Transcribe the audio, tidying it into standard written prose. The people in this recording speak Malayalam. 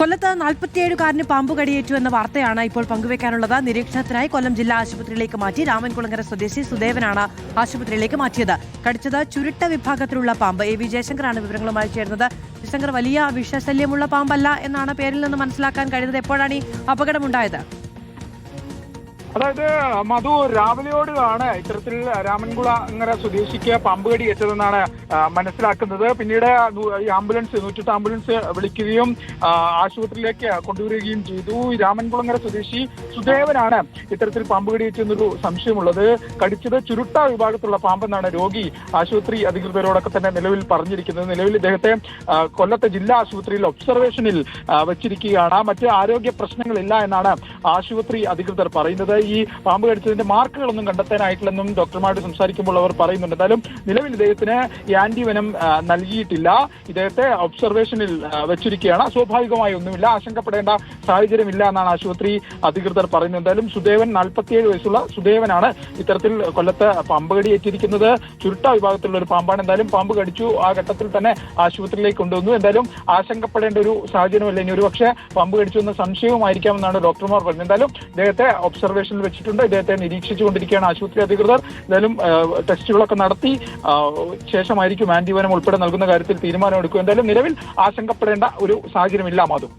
കൊല്ലത്ത് 47കാരന് പാമ്പ് കടിയേറ്റു എന്ന വാർത്തയാണ് ഇപ്പോൾ പങ്കുവെക്കാനുള്ളത്. നിരീക്ഷണത്തിനായി കൊല്ലം ജില്ലാ ആശുപത്രിയിലേക്ക് മാറ്റി. രാമൻകുളങ്ങര സ്വദേശി സുദേവനാണ് ആശുപത്രിയിലേക്ക് മാറ്റിയത്. കടിച്ചത് ചുരുട്ട വിഭാഗത്തിലുള്ള പാമ്പ്. AV ജയശങ്കറാണ് വിവരങ്ങളുമായി ചേർന്നത്. ജയശങ്കർ, വലിയ വിഷശല്യമുള്ള പാമ്പല്ല എന്നാണ് പേരിൽ നിന്ന് മനസ്സിലാക്കാൻ കഴിയുന്നത്. എപ്പോഴാണ് ഈ അപകടമുണ്ടായത്? അതായത് മധു, രാവിലെയോടാണ് ഇത്തരത്തിൽ രാമൻകുളങ്ങര സ്വദേശിക്ക് പാമ്പ് കടി ഏറ്റതെന്നാണ് മനസ്സിലാക്കുന്നത്. പിന്നീട് ഈ ആംബുലൻസ് 108 ആംബുലൻസ് വിളിക്കുകയും ആശുപത്രിയിലേക്ക് കൊണ്ടുവരികയും ചെയ്തു. ഈ രാമൻകുളങ്ങര സ്വദേശി സുദേവനാണ് ഇത്തരത്തിൽ പാമ്പ് കടിയേറ്റെന്നൊരു സംശയമുള്ളത്. കടിച്ചത് ചുരുട്ട വിഭാഗത്തിലുള്ള പാമ്പെന്നാണ് രോഗി ആശുപത്രി അധികൃതരോടൊക്കെ തന്നെ നിലവിൽ പറഞ്ഞിരിക്കുന്നത്. നിലവിൽ ഇദ്ദേഹത്തെ കൊല്ലത്തെ ജില്ലാ ആശുപത്രിയിൽ ഒബ്സർവേഷനിൽ വെച്ചിരിക്കുകയാണ്. മറ്റ് ആരോഗ്യ പ്രശ്നങ്ങളില്ല എന്നാണ് ആശുപത്രി അധികൃതർ പറയുന്നത്. ഈ പാമ്പ് കടിച്ചതിന്റെ മാർക്കുകളൊന്നും കണ്ടെത്താനായിട്ടില്ലെന്നും ഡോക്ടർമാരോട് സംസാരിക്കുമ്പോൾ അവർ പറയുന്നുണ്ട്. എന്തായാലും നിലവിൽ ഇദ്ദേഹത്തിന് ഈ ആന്റിവെനം നൽകിയിട്ടില്ല. ഇദ്ദേഹത്തെ ഒബ്സർവേഷനിൽ വെച്ചിരിക്കുകയാണ്. സ്വാഭാവികമായി ഒന്നുമില്ല, ആശങ്കപ്പെടേണ്ട സാഹചര്യമില്ല എന്നാണ് ആശുപത്രി അധികൃതർ പറയുന്നത്. എന്തായാലും സുദേവൻ, 47 വയസ്സുള്ള സുദേവനാണ് ഇത്തരത്തിൽ കൊല്ലത്ത് പാമ്പ് കടിയേറ്റിരിക്കുന്നത്. ചുരുട്ട വിഭാഗത്തിലുള്ള ഒരു പാമ്പാണ്. എന്തായാലും പാമ്പ് കടിച്ചു, ആ ഘട്ടത്തിൽ തന്നെ ആശുപത്രിയിലേക്ക് കൊണ്ടുവന്നു. എന്തായാലും ആശങ്കപ്പെടേണ്ട ഒരു സാഹചര്യമല്ല. ഇനി ഒരുപക്ഷെ പാമ്പ് കടിച്ചു എന്ന സംശയവുമായിരിക്കാമെന്നാണ് ഡോക്ടർമാർ പറഞ്ഞത്. എന്തായാലും ഇദ്ദേഹത്തെ ഒബ്സർവേഷനിൽ വെച്ചിട്ടുണ്ട്. ഇദ്ദേഹത്തെ നിരീക്ഷിച്ചുകൊണ്ടിരിക്കുകയാണ് ആശുപത്രി അധികൃതർ. എന്തായാലും ടെസ്റ്റുകളൊക്കെ നടത്തി ശേഷമായിരിക്കും ആന്റിവെനം ഉൾപ്പെടെ നൽകുന്ന കാര്യത്തിൽ തീരുമാനമെടുക്കും. എന്തായാലും നിലവിൽ ആശങ്കപ്പെടേണ്ട ഒരു സാഹചര്യമില്ല. മാധു.